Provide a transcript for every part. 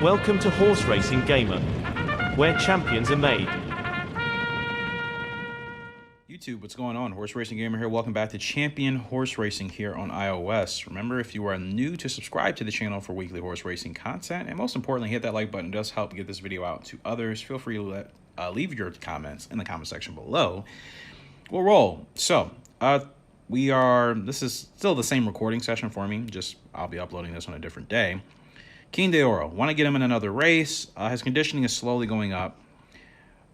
Welcome to Horse Racing Gamer, where champions are made. YouTube, what's going on? Horse Racing Gamer here. Welcome back to Champion Horse Racing here on iOS. Remember, if you are new, to subscribe to the channel for weekly horse racing content, and most importantly, hit that like button. It does help get this video out to others. Feel free to leave your comments in the comment section below. We'll roll. So, this is still the same recording session for me, just I'll be uploading this on a different day. King de Oro, want to get him in another race. His conditioning is slowly going up.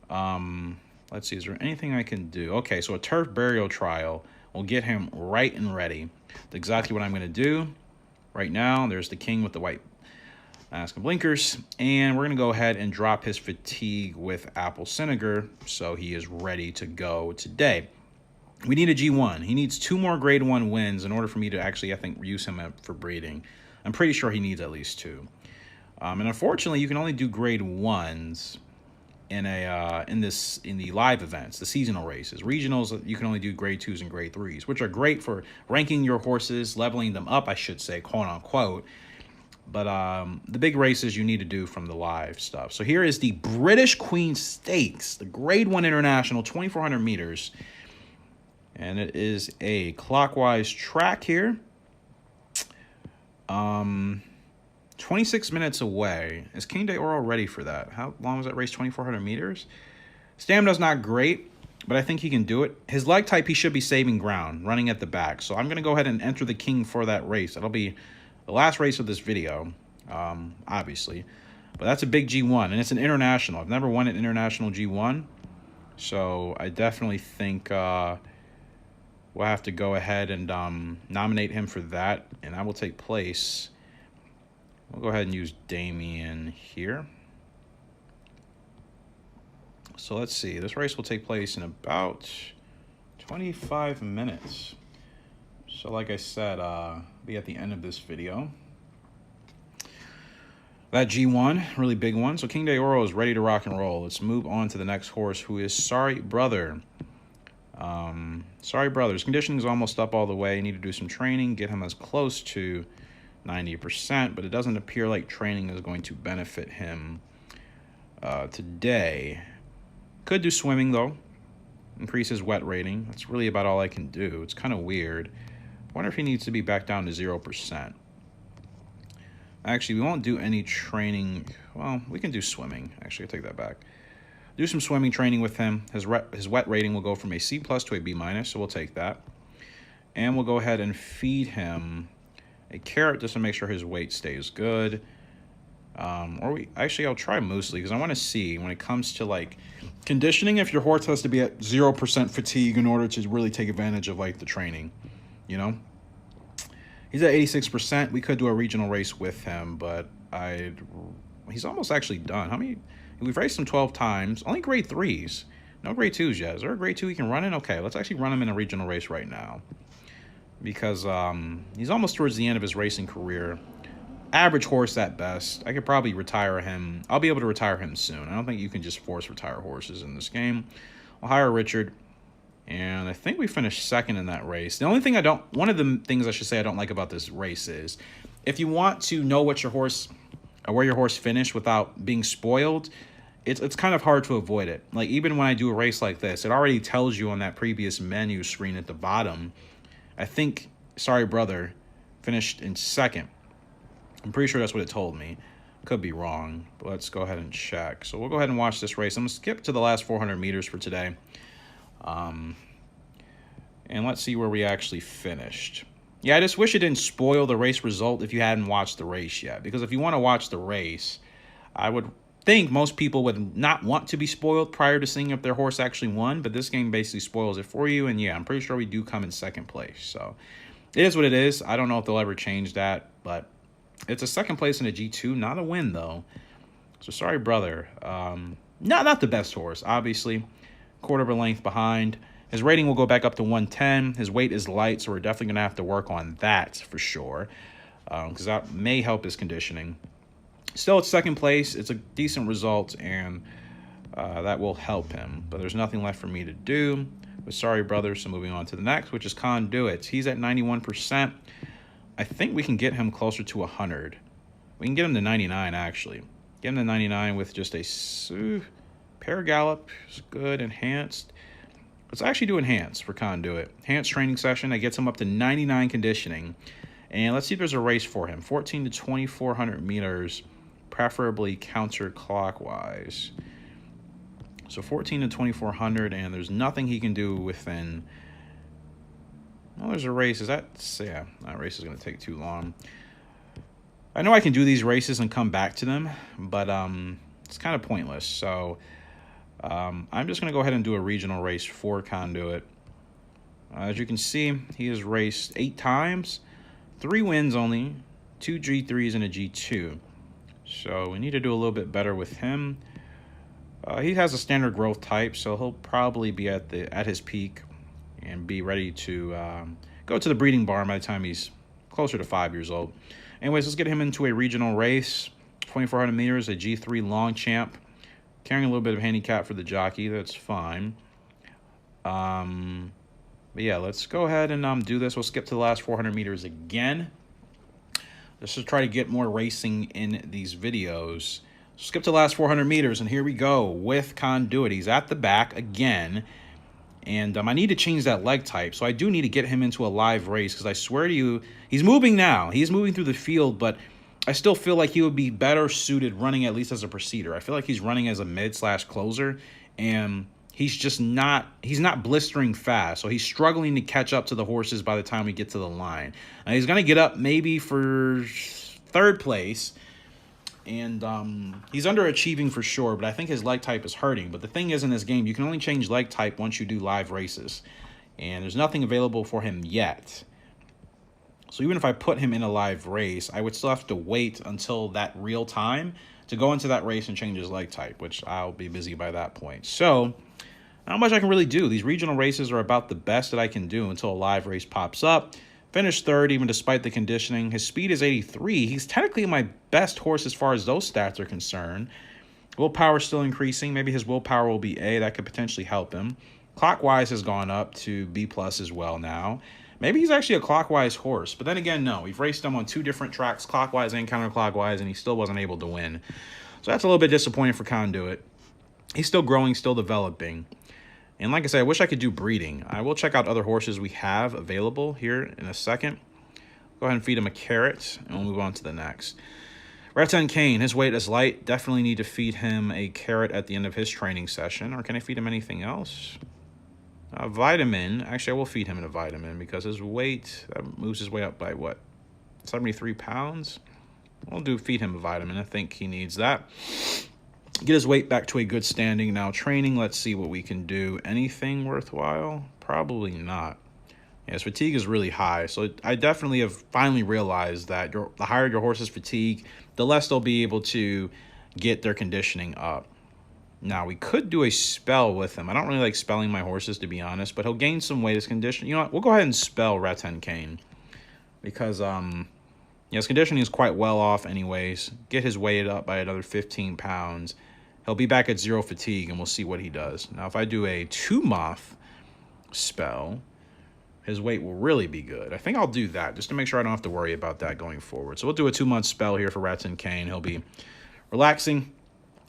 Let's see, is there anything I can do? Okay, so a turf burial trial will get him right and ready. That's exactly what I'm going to do right now. There's the king with the white mask and blinkers, and we're going to go ahead and drop his fatigue with Apple Vinegar so he is ready to go today. We need a G1. He needs 2 more grade 1 wins in order for me to actually, I think, use him for breeding. I'm pretty sure he needs at least 2. And unfortunately, you can only do grade 1s in the live events, the seasonal races. Regionals, you can only do grade 2s and grade 3s, which are great for ranking your horses, leveling them up, I should say, quote unquote. But the big races you need to do from the live stuff. So here is the British Queen Stakes, the grade 1 international, 2,400 meters. And it is a clockwise track here. 26 minutes away. Is King de Oro ready for that? How long was that race? 2,400 meters? Stamina's not great, but I think he can do it. His leg type, he should be saving ground, running at the back. So I'm going to go ahead and enter the king for that race. That'll be the last race of this video, obviously. But that's a big G1, and it's an international. I've never won an international G1, so I definitely think we'll have to go ahead and nominate him for that, and I will take place. We'll go ahead and use Damien here. So let's see. This race will take place in about 25 minutes. So like I said, be at the end of this video. That G1, really big one. So King de Oro is ready to rock and roll. Let's move on to the next horse, who is Sorry Brother. Sorry Brother. His conditioning is almost up all the way. You need to do some training, get him as close to 90%, but it doesn't appear like training is going to benefit him today. Could do swimming, though. Increase his wet rating. That's really about all I can do. It's kind of weird. I wonder if he needs to be back down to 0%. Actually, we won't do any training. Well, we can do swimming. Actually, I take that back. Do some swimming training with him. His wet rating will go from a C+ to a B-, so we'll take that. And we'll go ahead and feed him a carrot just to make sure his weight stays good. I'll try Muesli because I want to see when it comes to like conditioning if your horse has to be at 0% fatigue in order to really take advantage of like the training, you know. He's at 86%. We could do a regional race with him, but he's almost actually done. How many? We've raced him 12 times. Only grade 3s. No grade 2s yet. Is there a grade 2 he can run in? Okay, let's actually run him in a regional race right now. Because he's almost towards the end of his racing career. Average horse at best. I could probably retire him. I'll be able to retire him soon. I don't think you can just force retire horses in this game. I'll hire Richard. And I think we finished second in that race. The only thing one of the things I should say I don't like about this race is, if you want to know what your horse, or where your horse finished without being spoiled, it's kind of hard to avoid it. Like, even when I do a race like this, it already tells you on that previous menu screen at the bottom. I think Sorry Brother finished in second. I'm pretty sure that's what it told me. Could be wrong, but let's go ahead and check. So we'll go ahead and watch this race. I'm going to skip to the last 400 meters for today. And let's see where we actually finished. Yeah, I just wish it didn't spoil the race result if you hadn't watched the race yet. Because if you want to watch the race, I would think most people would not want to be spoiled prior to seeing if their horse actually won, but this game basically spoils it for you. And yeah, I'm pretty sure we do come in second place. So it is what it is. I don't know if they'll ever change that, but it's a second place in a G2, not a win though. So Sorry Brother. Not the best horse, obviously. Quarter of a length behind. His rating will go back up to 110. His weight is light, so we're definitely going to have to work on that for sure, because that may help his conditioning. Still at second place. It's a decent result, and that will help him. But there's nothing left for me to do with Sorry Brother, so moving on to the next, which is Conduits. He's at 91%. I think we can get him closer to 100. We can get him to 99, actually. Get him to 99 with just a pair Gallop. It's good. Enhanced. Let's actually do enhanced for Conduit. Enhanced training session. That gets him up to 99 conditioning. And let's see if there's a race for him. 14 to 2,400 meters, preferably counterclockwise. So 14 to 2,400, and there's nothing he can do within. Well, there's a race. That race is going to take too long. I know I can do these races and come back to them, but it's kind of pointless. So I'm just going to go ahead and do a regional race for Conduit. As you can see, he has raced 8 times, 3 wins only, 2 G3s and a G2. So we need to do a little bit better with him. He has a standard growth type, so he'll probably be at his peak and be ready to go to the breeding barn by the time he's closer to 5 years old. Anyways, let's get him into a regional race. 2,400 meters, a G3 long champ. Carrying a little bit of handicap for the jockey. That's fine. But yeah, let's go ahead and do this. We'll skip to the last 400 meters again. Let's just try to get more racing in these videos. Skip to the last 400 meters, and here we go with Conduit. He's at the back again. And I need to change that leg type. So I do need to get him into a live race, because I swear to you, he's moving now. He's moving through the field, but I still feel like he would be better suited running at least as a procedure. I feel like he's running as a mid/closer, and he's not blistering fast. So he's struggling to catch up to the horses by the time we get to the line. He's going to get up maybe for 3rd place. And he's underachieving for sure, but I think his leg type is hurting. But the thing is, in this game, you can only change leg type once you do live races. And there's nothing available for him yet. So even if I put him in a live race, I would still have to wait until that real time to go into that race and change his leg type, which I'll be busy by that point. So not much I can really do. These regional races are about the best that I can do until a live race pops up. Finished 3rd, even despite the conditioning. His speed is 83. He's technically my best horse as far as those stats are concerned. Willpower still increasing. Maybe his willpower will be A. That could potentially help him. Clockwise has gone up to B+ as well now. Maybe he's actually a clockwise horse. But then again, no. We've raced him on 2 different tracks, clockwise and counterclockwise, and he still wasn't able to win. So that's a little bit disappointing for Conduit. He's still growing, still developing. And like I said, I wish I could do breeding. I will check out other horses we have available here in a second. Go ahead and feed him a carrot, and we'll move on to the next. Rattan Kane, his weight is light. Definitely need to feed him a carrot at the end of his training session. Or can I feed him anything else? Vitamin. Actually, I will feed him a vitamin because his weight, that moves his weight up by what? 73 pounds? I'll feed him a vitamin. I think he needs that. Get his weight back to a good standing. Now, training, let's see what we can do. Anything worthwhile? Probably not. Yes, fatigue is really high. So I definitely have finally realized that the higher your horse's fatigue, the less they'll be able to get their conditioning up. Now, we could do a spell with him. I don't really like spelling my horses, to be honest, but he'll gain some weight as conditioning. You know what? We'll go ahead and spell Rattan Kane because his conditioning is quite well off anyways. Get his weight up by another 15 pounds. He'll be back at 0 fatigue, and we'll see what he does. Now, if I do a 2-month spell, his weight will really be good. I think I'll do that just to make sure I don't have to worry about that going forward. So we'll do a 2-month spell here for Rattan Kane. He'll be relaxing.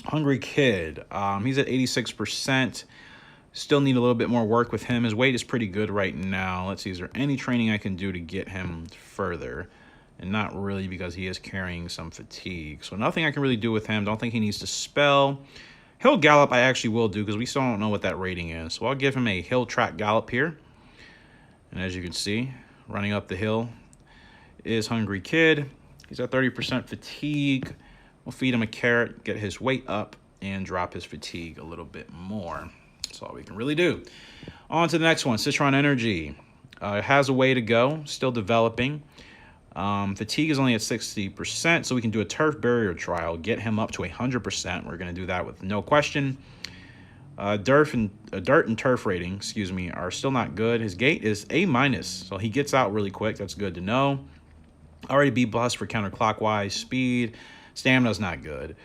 Hungry Kid. He's at 86%. Still need a little bit more work with him. His weight is pretty good right now. Let's see, is there any training I can do to get him further? And not really, because he is carrying some fatigue. So nothing I can really do with him. Don't think he needs to spell. Hill Gallop I actually will do, because we still don't know what that rating is. So I'll give him a hill track gallop here. And as you can see, running up the hill is Hungry Kid. He's at 30% fatigue. We'll feed him a carrot, get his weight up, and drop his fatigue a little bit more. That's all we can really do. On to the next one, Citron Energy. It has a way to go, still developing. Fatigue is only at 60%, so we can do a turf barrier trial, get him up to 100%. We're going to do that with no question. Dirt and turf rating, are still not good. His gait is A-, so he gets out really quick. That's good to know. Already B+ for counterclockwise. Speed, stamina's not good.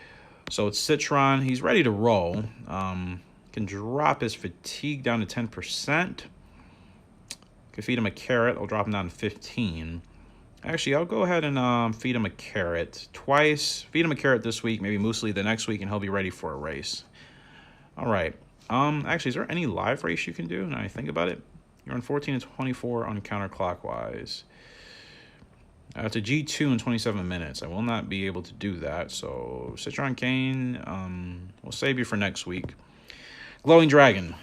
So it's Citron. He's ready to roll. Can drop his fatigue down to 10%. Can feed him a carrot. I'll drop him down to 15. Actually, I'll go ahead and feed him a carrot twice. Feed him a carrot this week, maybe muesli the next week, and he'll be ready for a race. All right. Actually, is there any live race you can do? Now I think about it. You're on 14 and 24 on counterclockwise. It's a G2 in 27 minutes. I will not be able to do that. So, Citron Cane, we'll save you for next week. Glowing Dragon.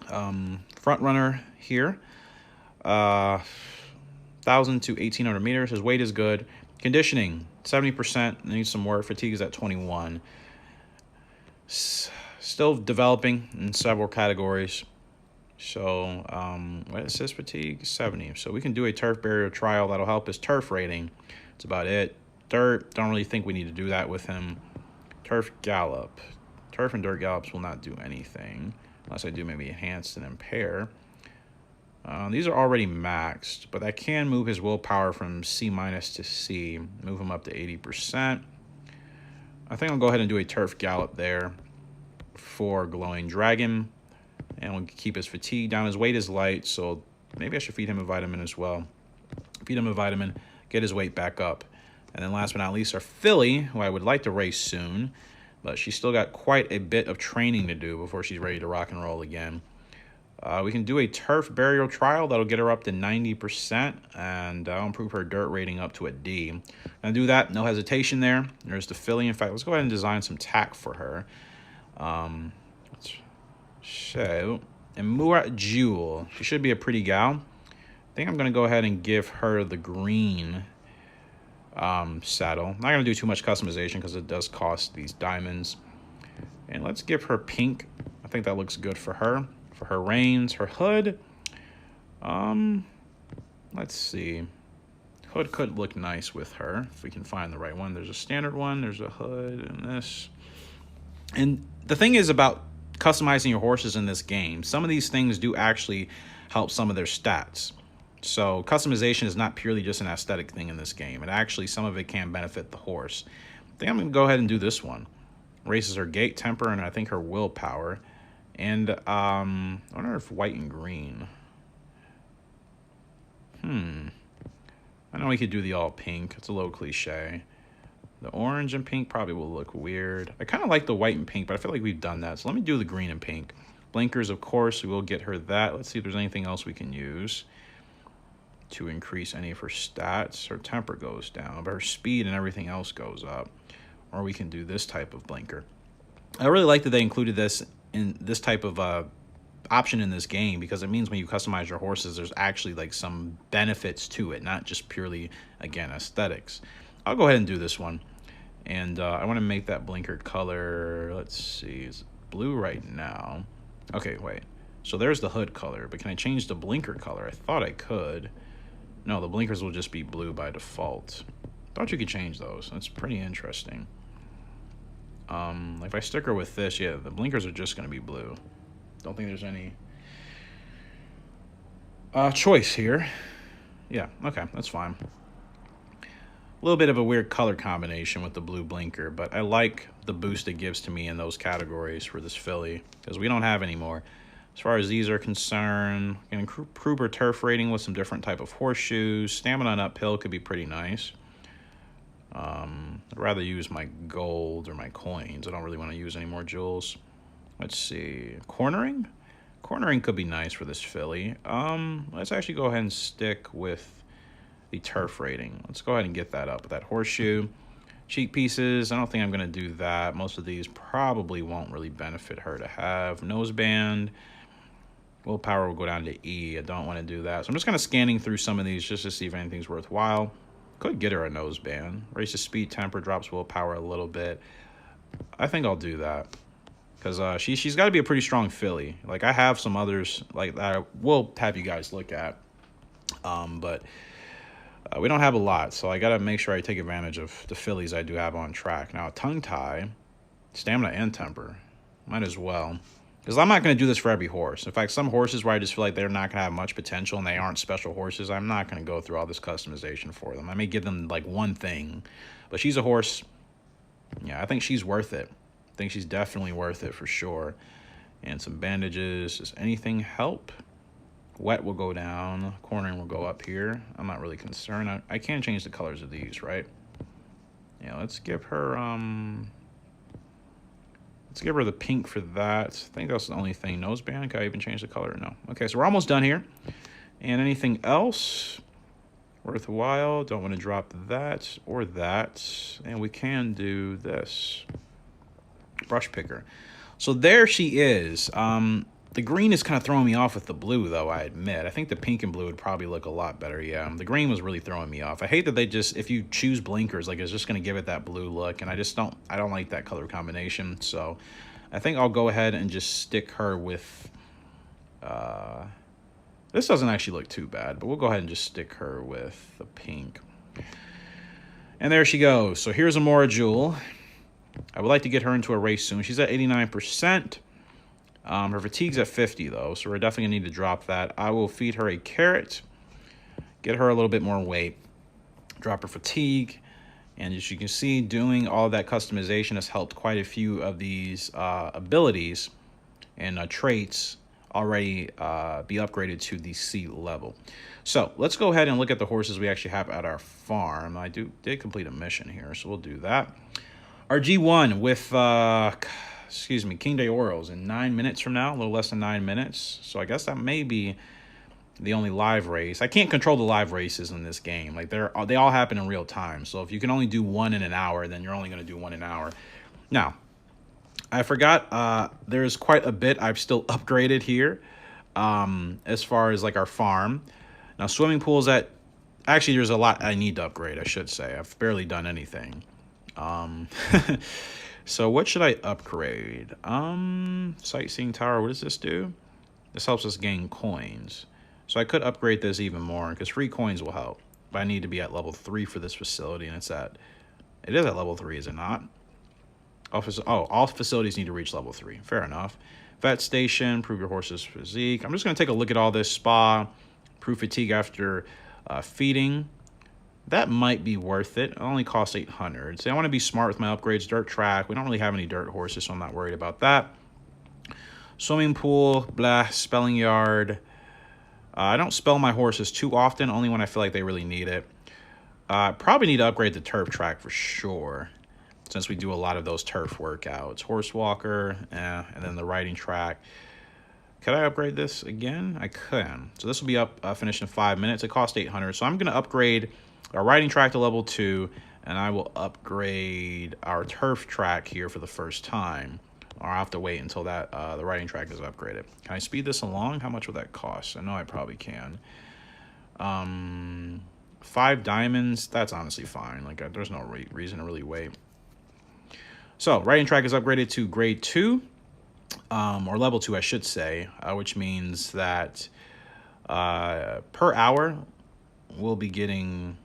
Front runner here. 1,000 to 1,800 meters. His weight is good. Conditioning, 70%. Needs some work. Fatigue is at 21. Still developing in several categories. So, what is his fatigue? 70. So we can do a turf barrier trial. That'll help his turf rating. That's about it. Dirt, don't really think we need to do that with him. Turf Gallop. Turf and dirt gallops will not do anything. Unless I do maybe enhanced and impair. These are already maxed, but I can move his willpower from C- to C. Move him up to 80%. I think I'll go ahead and do a turf gallop there for Glowing Dragon. And we'll keep his fatigue down. His weight is light, so maybe I should feed him a vitamin as well. Feed him a vitamin, get his weight back up. And then last but not least, our filly, who I would like to race soon, but she's still got quite a bit of training to do before she's ready to rock and roll again. We can do a turf burial trial. That'll get her up to 90%, and I'll improve her dirt rating up to a D. Gonna do that, no hesitation there. There's the filly. In fact, let's go ahead and design some tack for her. So, Amura Jules. She should be a pretty gal. I think I'm going to go ahead and give her the green saddle. Not going to do too much customization because it does cost these diamonds. And let's give her pink. I think that looks good for her. For her reins, her hood. Let's see. Hood could look nice with her if we can find the right one. There's a standard one. There's a hood and this. And the thing is about customizing your horses in this game, some of these things do actually help some of their stats. So customization is not purely just an aesthetic thing in this game. It actually, some of it can benefit the horse. I think I'm going to go ahead and do this one. Raises her gait, temper, and I think her willpower. And I wonder if white and green. I know we could do the all pink. It's a little cliche. The orange and pink probably will look weird. I kind of like the white and pink, but I feel like we've done that. So let me do the green and pink. Blinkers, of course, we will get her that. Let's see if there's anything else we can use to increase any of her stats. Her temper goes down, but her speed and everything else goes up. Or we can do this type of blinker. I really like that they included this in this type of option in this game, because it means when you customize your horses, there's actually like some benefits to it, not just purely, again, aesthetics. I'll go ahead and do this one. And I want to make that blinker color, let's see, it's blue right now. Okay, wait. So there's the hood color, but can I change the blinker color? I thought I could. No, the blinkers will just be blue by default. Thought you could change those. That's pretty interesting. If I stick her with this, yeah, the blinkers are just going to be blue. Don't think there's any choice here. Yeah, okay, that's fine. A little bit of a weird color combination with the blue blinker, but I like the boost it gives to me in those categories for this filly, because we don't have any more. As far as these are concerned, can improve her turf rating with some different type of horseshoes. Stamina on uphill could be pretty nice. I'd rather use my gold or my coins. I don't really want to use any more jewels. Let's see. Cornering? Cornering could be nice for this filly. Let's actually go ahead and stick with the turf rating. Let's go ahead and get that up with that horseshoe. Cheek pieces, I don't think I'm going to do that. Most of these probably won't really benefit her to have. Noseband. Willpower will go down to E. I don't want to do that. So I'm just kind of scanning through some of these just to see if anything's worthwhile. Could get her a noseband. Raises speed, temper, drops willpower a little bit. I think I'll do that. Because she's got to be a pretty strong filly. Like, I have some others like that I will have you guys look at. But we don't have a lot, so I got to make sure I take advantage of the fillies I do have on track. Now, tongue tie, stamina and temper. Might as well. Because I'm not going to do this for every horse. In fact, some horses where I just feel like they're not going to have much potential and they aren't special horses, I'm not going to go through all this customization for them. I may give them like one thing. But she's a horse. Yeah, I think she's worth it. I think she's definitely worth it for sure. And some bandages. Does anything help? Wet will go down. Cornering will go up here. I'm not really concerned. I can change the colors of these, right? Yeah, let's give her the pink for that. I think that's the only thing. Noseband, can I even change the color? No. Okay, so we're almost done here. And anything else worthwhile? Don't want to drop that or that. And we can do this. Brush picker. So there she is. The green is kind of throwing me off with the blue, though, I admit. I think the pink and blue would probably look a lot better, yeah. The green was really throwing me off. I hate that they just, if you choose blinkers, like, it's just going to give it that blue look, and I don't like that color combination. So I think I'll go ahead and just stick her with, this doesn't actually look too bad, but we'll go ahead and just stick her with the pink. And there she goes. So here's Amura Jules. I would like to get her into a race soon. She's at 89%. Her fatigue's at 50, though, so we're definitely going to need to drop that. I will feed her a carrot, get her a little bit more weight, drop her fatigue, and as you can see, doing all that customization has helped quite a few of these abilities and traits already be upgraded to the C level. So let's go ahead and look at the horses we actually have at our farm. I did complete a mission here, so we'll do that. Our G1 with... excuse me, King de Oros in 9 minutes from now, a little less than 9 minutes. So I guess that may be the only live race. I can't control the live races in this game. Like they all happen in real time. So if you can only do one in an hour, then you're only going to do one an hour. Now, I forgot there's quite a bit I've still upgraded here as far as like our farm. Now, swimming pools actually there's a lot I need to upgrade, I should say. I've barely done anything. So what should I upgrade? Sightseeing tower, what does this do? This helps us gain coins. So I could upgrade this even more because free coins will help. But I need to be at level 3 for this facility, and it is at level 3, is it not? All facilities need to reach level 3. Fair enough. Vet station, improve your horse's physique. I'm just going to take a look at all this. Spa, improve fatigue after feeding. That might be worth it. It only costs 800. So I want to be smart with my upgrades. Dirt track. We don't really have any dirt horses, so I'm not worried about that. Swimming pool, blah, spelling yard. I don't spell my horses too often, only when I feel like they really need it. Probably need to upgrade the turf track for sure, since we do a lot of those turf workouts. Horse walker, and then the riding track. Could I upgrade this again? I can. So this will be up, finished in 5 minutes. It cost 800. So I'm going to upgrade our riding track to level 2, and I will upgrade our turf track here for the first time. Or I'll have to wait until that the riding track is upgraded. Can I speed this along? How much would that cost? I know I probably can. 5 diamonds, that's honestly fine. Like, there's no reason to really wait. So, riding track is upgraded to grade 2, or level 2, I should say, which means that per hour, we'll be getting,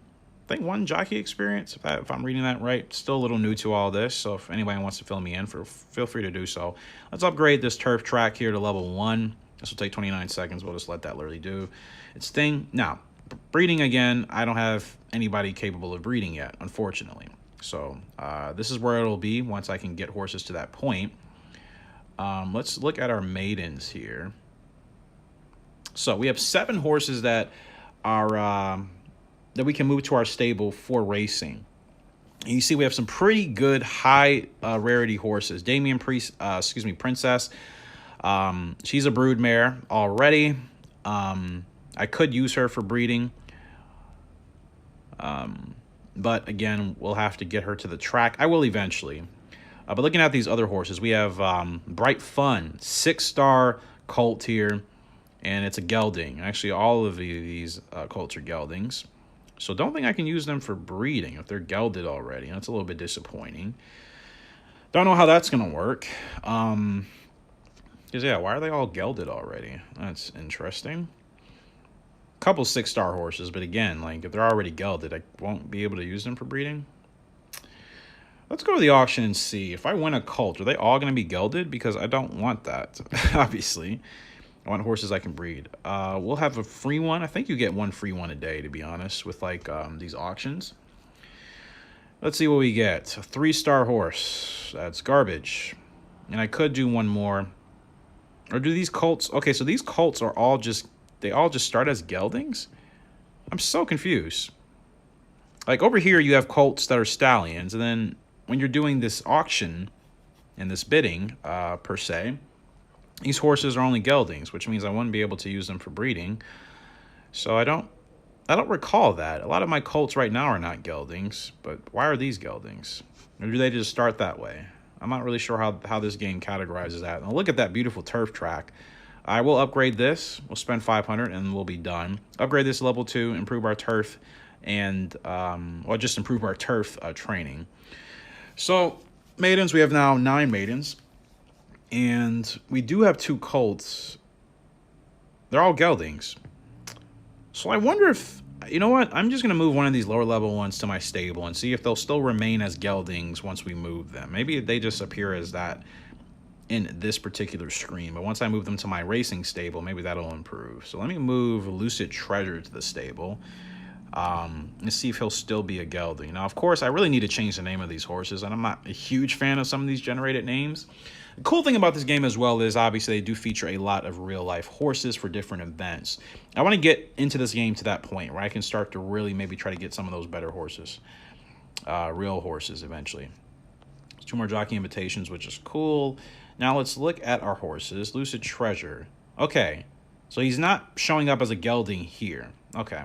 I think, 1 jockey experience, if I'm reading that right. Still a little new to all this, so if anybody wants to fill me in, feel free to do so. Let's upgrade this turf track here to level 1. This will take 29 seconds. We'll just let that literally do its thing. Now, breeding again, I don't have anybody capable of breeding yet, unfortunately. So this is where it'll be once I can get horses to that point. Let's look at our maidens here. So we have 7 horses that are that we can move to our stable for racing. And you see we have some pretty good high rarity horses. Princess. She's a brood mare already. I could use her for breeding. But again, we'll have to get her to the track. I will eventually. But looking at these other horses, we have Bright Fun, 6-star colt here, and it's a gelding. Actually, all of these colts are geldings. So don't think I can use them for breeding if they're gelded already. That's a little bit disappointing. Don't know how that's going to work. Because, yeah, why are they all gelded already? That's interesting. Couple 6-star horses, but again, like, if they're already gelded, I won't be able to use them for breeding. Let's go to the auction and see. If I win a colt, are they all going to be gelded? Because I don't want that, obviously. I want horses I can breed. We'll have a free one. I think you get 1 free one a day, to be honest, with, like, these auctions. Let's see what we get. A 3-star horse. That's garbage. And I could do one more. Or do these colts... Okay, so these colts are all just they all just start as geldings? I'm so confused. Like over here, you have colts that are stallions, and then when you're doing this auction and this bidding, per se, these horses are only geldings, which means I wouldn't be able to use them for breeding. So I don't recall that. A lot of my colts right now are not geldings, but why are these geldings? Or do they just start that way? I'm not really sure how this game categorizes that. Now look at that beautiful turf track. I will upgrade this. We'll spend 500 and we'll be done. Upgrade this to level 2, improve our turf, and well, just improve our turf training. So maidens, we have now 9 maidens, and we do have 2 colts. They're all geldings. So I wonder if, you know what, I'm just going to move one of these lower level ones to my stable and see if they'll still remain as geldings once we move them. Maybe they just appear as that in this particular screen, but once I move them to my racing stable, maybe that'll improve. So let me move Lucid Treasure to the stable and see if he'll still be a gelding. Now, of course, I really need to change the name of these horses, and I'm not a huge fan of some of these generated names. The cool thing about this game as well is obviously they do feature a lot of real-life horses for different events. I want to get into this game to that point where I can start to really maybe try to get some of those better horses, real horses eventually. There's 2 more jockey invitations, which is cool. Now let's look at our horses. Lucid Treasure. Okay, so he's not showing up as a gelding here. Okay.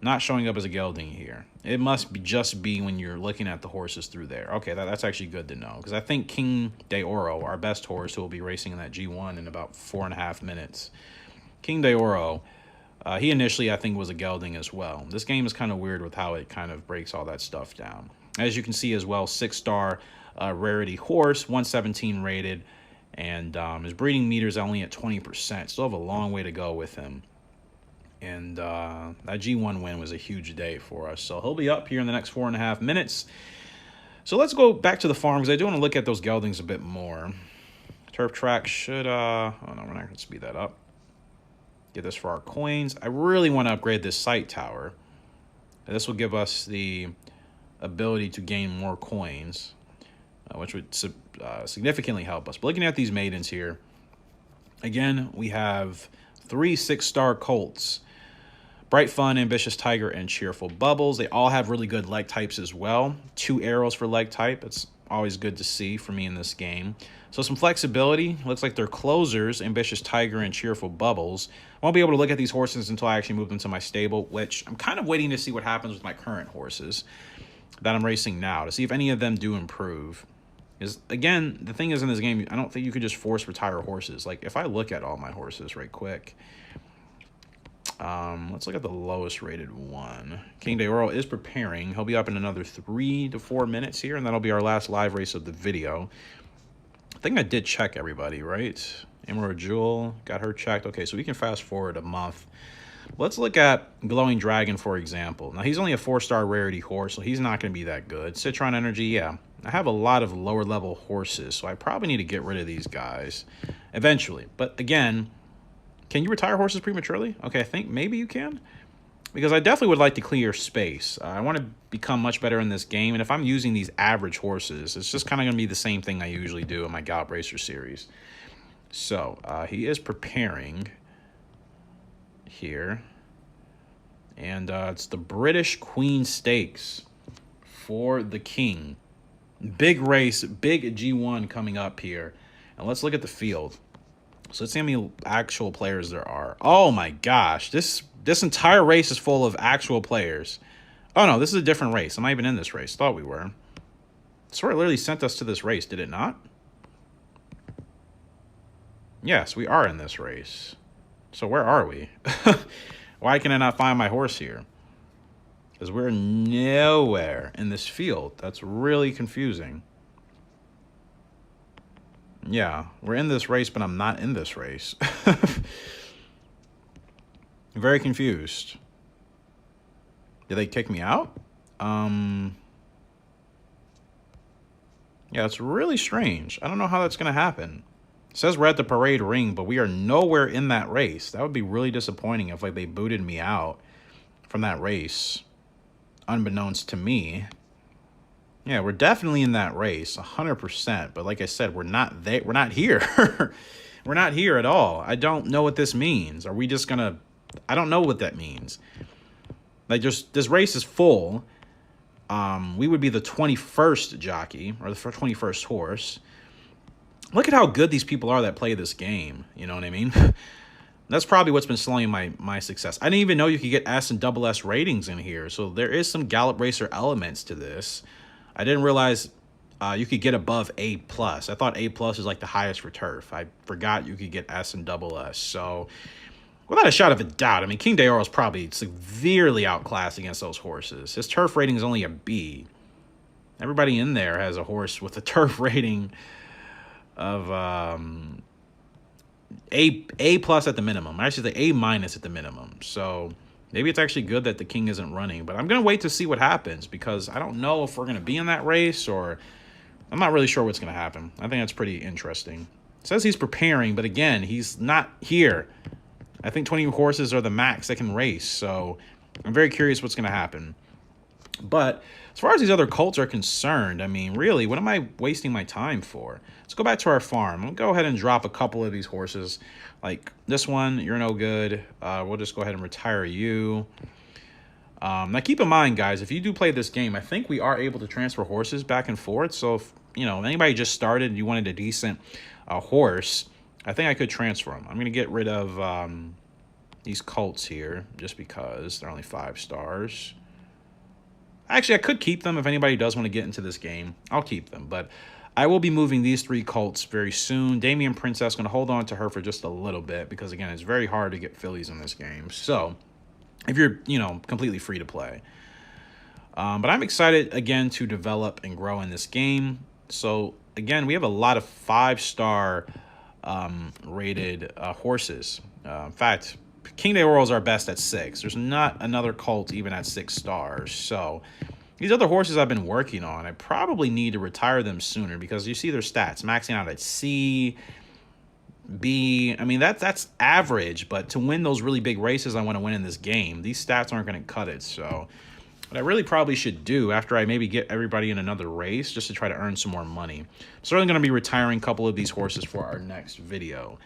Not showing up as a gelding here. It must be just be when you're looking at the horses through there. Okay, that's actually good to know. Because I think King de Oro, our best horse, who will be racing in that G1 in about 4.5 minutes. King de Oro, he initially, I think, was a gelding as well. This game is kind of weird with how it kind of breaks all that stuff down. As you can see as well, 6-star rarity horse, 117 rated. And his breeding meter is only at 20%. Still have a long way to go with him. And that G1 win was a huge day for us. So he'll be up here in the next 4.5 minutes. So let's go back to the farm, because I do want to look at those geldings a bit more. Turf track should, oh no, we're not going to speed that up. Get this for our coins. I really want to upgrade this sight tower. This will give us the ability to gain more coins, which would significantly help us. But looking at these maidens here, again, we have 3 6-star colts. Bright Fun, Ambitious Tiger, and Cheerful Bubbles. They all have really good leg types as well. 2 arrows for leg type. It's always good to see for me in this game. So some flexibility. Looks like they're closers, Ambitious Tiger and Cheerful Bubbles. I won't be able to look at these horses until I actually move them to my stable, which I'm kind of waiting to see what happens with my current horses that I'm racing now, to see if any of them do improve. Because, again, the thing is in this game, I don't think you could just force retire horses. Like, if I look at all my horses right quick, let's look at the lowest rated one. King de Oro is preparing. He'll be up in another 3 to 4 minutes here, and that'll be our last live race of the video. I think I did check everybody, right? Amura Jules, got her checked. Okay, so we can fast forward a month. Let's look at Glowing Dragon, for example. Now, he's only a 4-star rarity horse, so he's not going to be that good. Citron Energy, yeah. I have a lot of lower-level horses, so I probably need to get rid of these guys eventually. But, again, can you retire horses prematurely? Okay, I think maybe you can. Because I definitely would like to clear space. I want to become much better in this game. And if I'm using these average horses, it's just kind of going to be the same thing I usually do in my Gallop Racer series. So, he is preparing here. And it's the British Queen Stakes for the King. Big race, big G1 coming up here. And let's look at the field. So let's see how many actual players there are. Oh my gosh, this entire race is full of actual players. Oh no, this is a different race. I'm not even in this race. Thought we were. I swear it literally sent us to this race, did it not? Yes, we are in this race. So where are we? Why can I not find my horse here? Because we're nowhere in this field. That's really confusing. Yeah, we're in this race, but I'm not in this race. Very confused. Did they kick me out? Yeah, it's really strange. I don't know how that's going to happen. It says we're at the parade ring, but we are nowhere in that race. That would be really disappointing if like they booted me out from that race, unbeknownst to me. Yeah, we're definitely in that race, 100%. But like I said, we're not there. We're not here. We're not here at all. I don't know what this means. Are we just gonna... I don't know what that means. Like, just this race is full. We would be the 21st jockey, or the 21st horse. Look at how good these people are that play this game. You know what I mean? That's probably what's been slowing my success. I didn't even know you could get S and double S ratings in here. So there is some Gallop Racer elements to this. I didn't realize you could get above A+. I thought A+ is like the highest for turf. I forgot you could get S and double S. So without a shot of a doubt, I mean, King Deoro is probably severely outclassed against those horses. His turf rating is only a B. Everybody in there has a horse with a turf rating of A+ at the minimum. I should say A- at the minimum. So maybe it's actually good that the King isn't running. But I'm going to wait to see what happens, because I don't know if we're going to be in that race, or I'm not really sure what's going to happen. I think that's pretty interesting. It says he's preparing, but again, he's not here. I think 20 horses are the max that can race, so I'm very curious what's going to happen. But as far as these other colts are concerned, I mean, really, what am I wasting my time for? Let's go back to our farm. I'll go ahead and drop a couple of these horses. Like this one, you're no good. We'll just go ahead and retire you. Now, keep in mind, guys, if you do play this game, I think we are able to transfer horses back and forth. So if, you know, anybody just started and you wanted a decent horse, I think I could transfer them. I'm going to get rid of these colts here just because they're only 5 stars. Actually, I could keep them if anybody does want to get into this game. I'll keep them, but I will be moving these 3 colts very soon. Damien Princess, going to hold on to her for just a little bit because, again, it's very hard to get fillies in this game. So if you're, you know, completely free to play. But I'm excited, again, to develop and grow in this game. So, again, we have a lot of 5-star rated horses. In fact, King Deoro is our best at 6. There's not another colt even at 6 stars. So these other horses I've been working on, I probably need to retire them sooner, because you see their stats maxing out at C, B. I mean, that's average, but to win those really big races I want to win in this game, these stats aren't going to cut it. So what I really probably should do after I maybe get everybody in another race, just to try to earn some more money. I'm certainly going to be retiring a couple of these horses for our next video.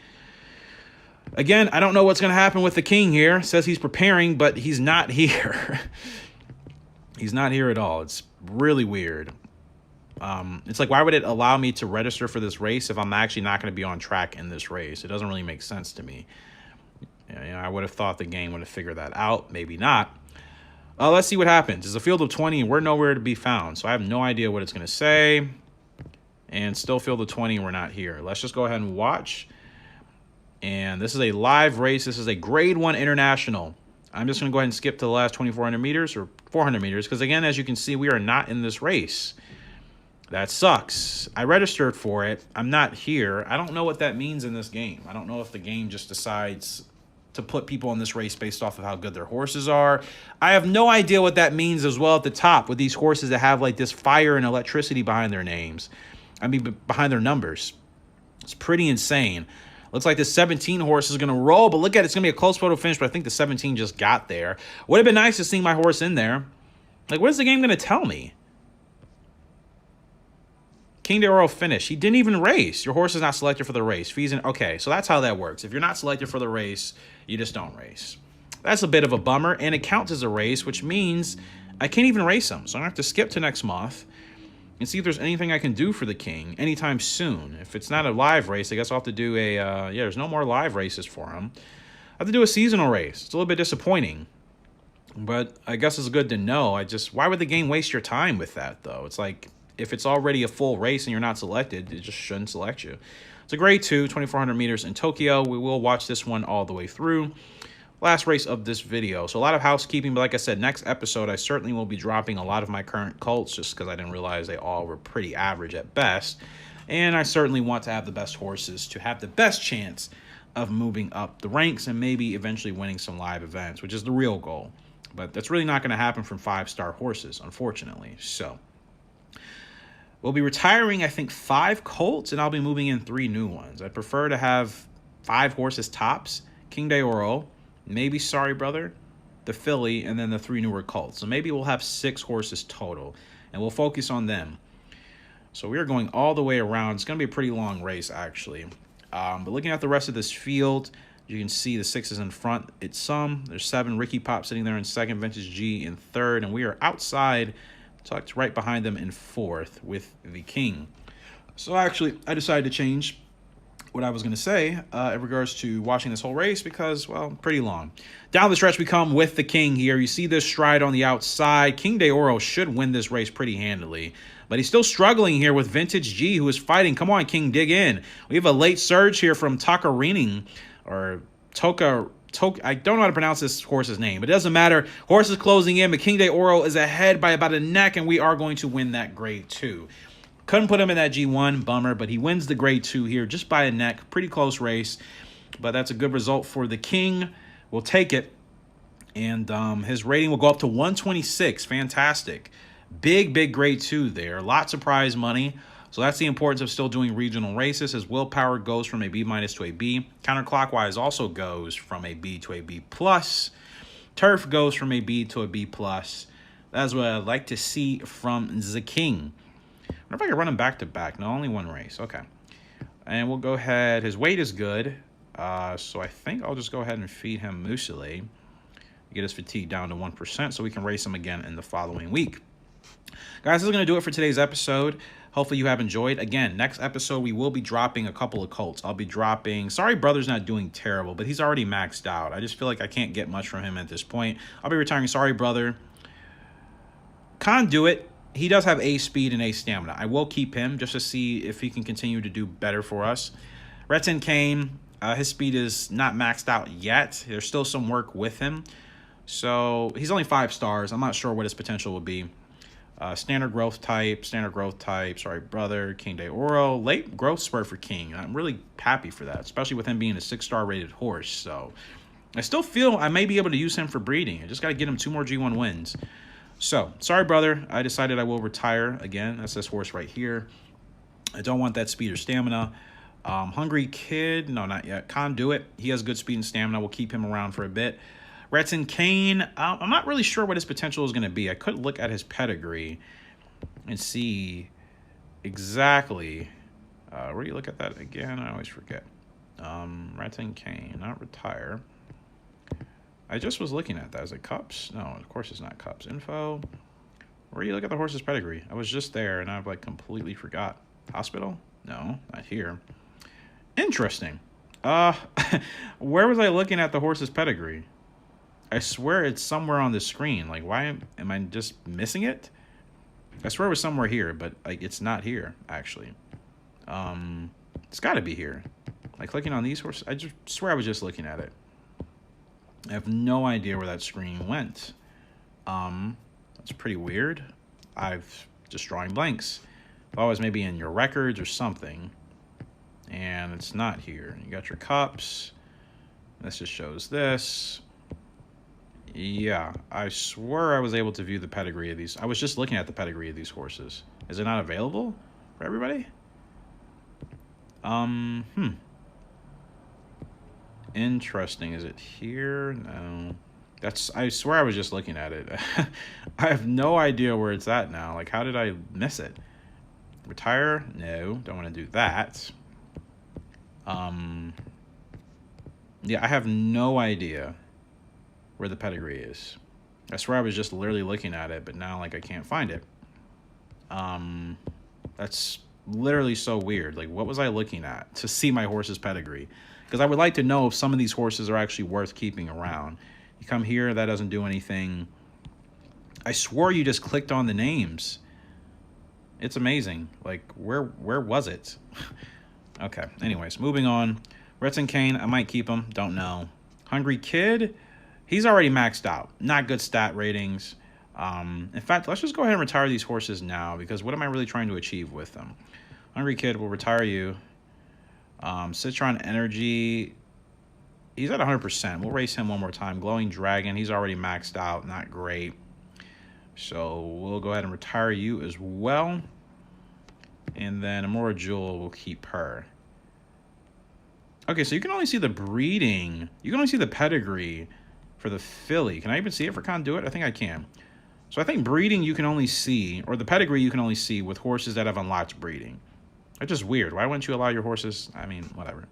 Again, I don't know what's going to happen with the King here. It says he's preparing, but he's not here. He's not here at all. It's really weird. It's like, why would it allow me to register for this race if I'm actually not going to be on track in this race? It doesn't really make sense to me. You know, I would have thought the game would have figured that out. Maybe not. Let's see what happens. It's a field of 20, and we're nowhere to be found. So I have no idea what it's going to say. And still field of 20, and we're not here. Let's just go ahead and watch. And this is a live race. This is a grade 1 international. I'm just going to go ahead and skip to the last 2,400 meters or 400 meters. Because, again, as you can see, we are not in this race. That sucks. I registered for it. I'm not here. I don't know what that means in this game. I don't know if the game just decides to put people in this race based off of how good their horses are. I have no idea what that means as well at the top with these horses that have like this fire and electricity behind their names. I mean, behind their numbers. It's pretty insane. Looks like the 17 horse is going to roll, but look at it. It's going to be a close photo finish, but I think the 17 just got there. Would have been nice to see my horse in there. Like, what is the game going to tell me? King Deoro finish. He didn't even race. Your horse is not selected for the race. Fees and okay, so that's how that works. If you're not selected for the race, you just don't race. That's a bit of a bummer, and it counts as a race, which means I can't even race him. So I'm going to have to skip to next month and see if there's anything I can do for the King anytime soon. If it's not a live race, I guess I'll have to do a, yeah, there's no more live races for him. I have to do a seasonal race. It's a little bit disappointing, but I guess it's good to know. Why would the game waste your time with that, though? It's like, if it's already a full race and you're not selected, it just shouldn't select you. It's a grade 2, 2,400 meters in Tokyo. We will watch this one all the way through. Last race of this video. So a lot of housekeeping, but like I said, next episode, I certainly will be dropping a lot of my current colts just because I didn't realize they all were pretty average at best. And I certainly want to have the best horses to have the best chance of moving up the ranks and maybe eventually winning some live events, which is the real goal. But that's really not going to happen from 5-star horses, unfortunately. So we'll be retiring, I think, 5 colts, and I'll be moving in 3 new ones. I prefer to have 5 horses tops. King Deoro, maybe Sorry Brother, the filly, and then the 3 newer colts. So maybe we'll have 6 horses total, and we'll focus on them. So we are going all the way around. It's going to be a pretty long race, actually. But looking at the rest of this field, you can see the 6s in front. It's some. There's 7. Ricky Pop sitting there in 2nd. Vintage G in 3rd. And we are outside, tucked right behind them in 4th with the King. So actually, I decided to change what I was going to say in regards to watching this whole race because, well, pretty long. Down the stretch we come with the King here. You see this stride on the outside. King de Oro should win this race pretty handily. But he's still struggling here with Vintage G, who is fighting. Come on, King, dig in. We have a late surge here from Takarini, or Toka. I don't know how to pronounce this horse's name, but it doesn't matter. Horse is closing in, but King de Oro is ahead by about a neck, and we are going to win that grade 2. Couldn't put him in that G1, bummer, but he wins the grade 2 here just by a neck. Pretty close race, but that's a good result for the King. We'll take it, and his rating will go up to 126. Fantastic. Big grade 2 there. Lots of prize money. So that's the importance of still doing regional races. His willpower goes from a B- to a B. Counterclockwise also goes from a B to a B+. Turf goes from a B to a B+. That's what I'd like to see from the King. I wonder if I can run him back-to-back. No, only one race. Okay. And we'll go ahead. His weight is good. So I think I'll just go ahead and feed him Muesli. Get his fatigue down to 1% so we can race him again in the following week. Guys, this is going to do it for today's episode. Hopefully you have enjoyed. Again, next episode we will be dropping a couple of colts. I'll be dropping... Sorry Brother's not doing terrible, but he's already maxed out. I just feel like I can't get much from him at this point. I'll be retiring Sorry Brother. Conduit. He does have A speed and A stamina. I will keep him just to see if he can continue to do better for us. Retin Kane, his speed is not maxed out yet. There's still some work with him. So he's only 5 stars. I'm not sure what his potential will be. Standard growth type, Sorry Brother, King de Oro. Late growth spurt for King. I'm really happy for that, especially with him being a 6-star rated horse. So I still feel I may be able to use him for breeding. I just got to get him 2 more G1 wins. So, Sorry Brother, I decided I will retire again. That's this horse right here. I don't want that speed or stamina. Hungry Kid, no, not yet. Conduit, he has good speed and stamina. We'll keep him around for a bit. Retin Kane, I'm not really sure what his potential is going to be. I could look at his pedigree and see exactly. Where do you look at that again? I always forget. Retin Kane, not retire. I just was looking at that. Is it Cups? No, of course it's not Cups. Info. Where do you look at the horse's pedigree? I was just there and I've like completely forgot. Hospital? No, not here. Interesting. Where was I looking at the horse's pedigree? I swear it's somewhere on the screen. Like, why am I just missing it? I swear it was somewhere here, but like it's not here actually. It's got to be here. Like clicking on these horses, I just swear I was just looking at it. I have no idea where that screen went. That's pretty weird. I've just drawing blanks. Thought it was maybe in your records or something. And it's not here. You got your cups. This just shows this. Yeah, I swear I was able to view the pedigree of these. I was just looking at the pedigree of these horses. Is it not available for everybody? Interesting. Is it here? No. I swear I was just looking at it. I have no idea where it's at now. Like, how did I miss it? Retire? No, don't want to do that. Yeah, I have no idea where the pedigree is. I swear I was just literally looking at it, but now, like, I can't find it. That's literally so weird. Like, what was I looking at to see my horse's pedigree? Because I would like to know if some of these horses are actually worth keeping around. You come here, that doesn't do anything. I swore you just clicked on the names. It's amazing. Like, where was it? Okay, anyways, moving on. Retin Kane, I might keep him. Don't know. Hungry Kid, he's already maxed out. Not good stat ratings. In fact, let's just go ahead and retire these horses now, because what am I really trying to achieve with them? Hungry Kid, will retire you. Citron Energy, he's at 100%. We'll race him one more time. Glowing Dragon, he's already maxed out. Not great. So we'll go ahead and retire you as well. And then Amura Jules, will keep her. Okay, so you can only see the breeding. You can only see the pedigree for the filly. Can I even see it for Conduit? I think I can. So I think breeding you can only see, or the pedigree you can only see with horses that have unlocked breeding. That's just weird. Why wouldn't you allow your horses? I mean, whatever.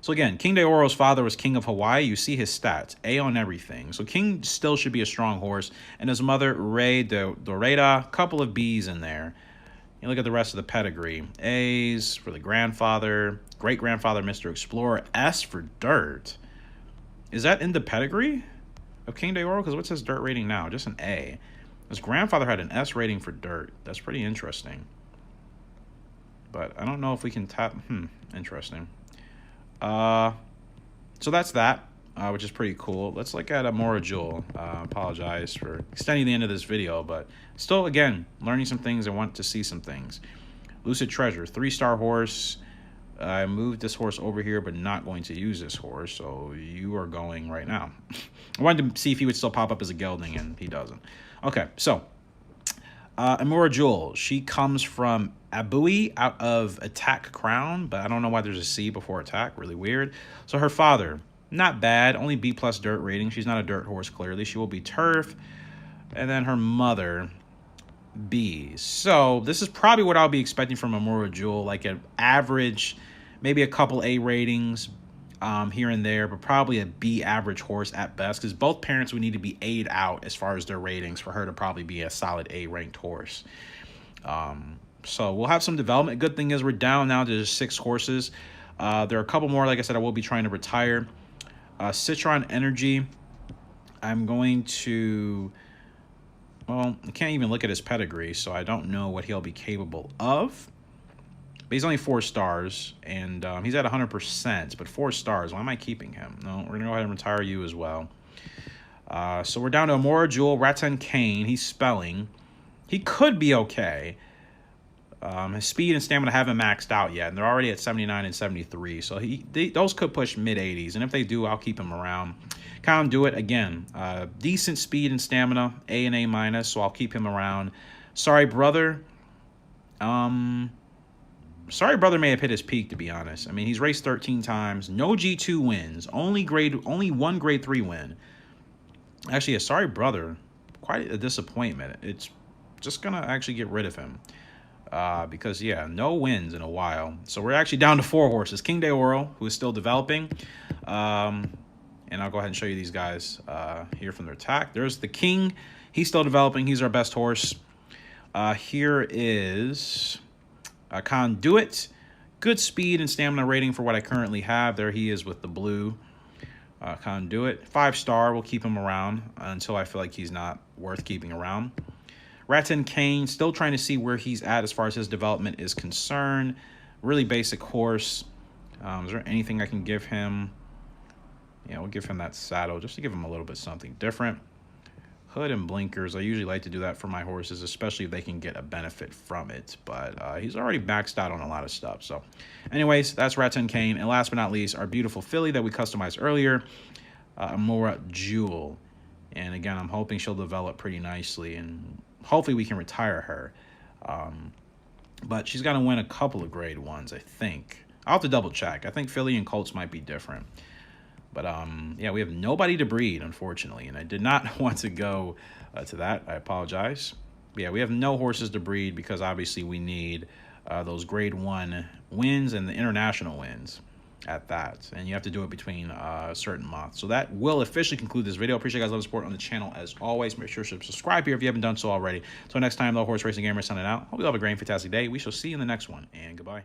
So again, King de Oro's father was king of Hawaii. You see his stats, A on everything. So King still should be a strong horse. And his mother, Rey de Dorada, couple of B's in there. You look at the rest of the pedigree. A's for the grandfather, great-grandfather, Mr. Explorer. S for dirt. Is that in the pedigree of King de Oro? Because what's his dirt rating now? Just an A. His grandfather had an S rating for dirt. That's pretty interesting. But I don't know if we can tap. Interesting. So that's that, which is pretty cool. Let's look at Amura Jules. Apologize for extending the end of this video, but still, again, learning some things. I want to see some things. Lucid Treasure, 3-star horse. I moved this horse over here, but not going to use this horse, so you are going right now. I wanted to see if he would still pop up as a gelding, and he doesn't. Okay, so Amura Jules, she comes from Abui out of Attack Crown, but I don't know why there's a C before Attack. Really weird. So her father, not bad, only B+ dirt rating. She's not a dirt horse, clearly. She will be turf. And then her mother, B. So this is probably what I'll be expecting from Amura Jules, like an average, maybe a couple A ratings here and there, but probably a B average horse at best, because both parents would need to be A'd out as far as their ratings for her to probably be a solid A ranked horse. So we'll have some development. Good thing is we're down now to just 6 horses. There are a couple more, like I said, I will be trying to retire. Citron Energy, I'm going to, well, I can't even look at his pedigree, so I don't know what he'll be capable of. But he's only 4 stars, and he's at 100%, but 4 stars. Why am I keeping him? No, we're going to go ahead and retire you as well. So we're down to Amura Jules, Raten Kane. He's spelling. He could be okay. His speed and stamina haven't maxed out yet, and they're already at 79 and 73. So those could push mid-80s, and if they do, I'll keep him around. Conduit, again, decent speed and stamina, A and A-, so I'll keep him around. Sorry Brother. Sorry Brother may have hit his peak, to be honest. I mean, he's raced 13 times, no G2 wins, only one grade 3 win. Actually, a Sorry Brother, quite a disappointment. It's just gonna actually get rid of him. Because, yeah, no wins in a while. So we're actually down to 4 horses. King de Oro, who is still developing. And I'll go ahead and show you these guys here from their attack. There's the King. He's still developing. He's our best horse. Here is Conduit. Good speed and stamina rating for what I currently have. There he is with the blue. Conduit. 5-star. We'll keep him around until I feel like he's not worth keeping around. Raten Kane, still trying to see where he's at as far as his development is concerned. Really basic horse. Is there anything I can give him? Yeah, we'll give him that saddle just to give him a little bit something different. Hood and blinkers. I usually like to do that for my horses, especially if they can get a benefit from it. But he's already maxed out on a lot of stuff. So anyways, that's Raten Kane. And last but not least, our beautiful filly that we customized earlier, Amura Jules. And again, I'm hoping she'll develop pretty nicely, and hopefully we can retire her. But she's got to win a couple of grade 1s, I think. I'll have to double check. I think filly and colts might be different. But yeah, we have nobody to breed, unfortunately, and I did not want to go to that. I apologize. But yeah, we have no horses to breed because obviously we need those grade 1 wins and the international wins at that, and you have to do it between certain months. So that will officially conclude this video. Appreciate you guys' love and support on the channel as always. Make sure to subscribe here if you haven't done so already. Until next time, though, Horse Racing Gamer signing out. Hope you all have a great and fantastic day. We shall see you in the next one, and goodbye.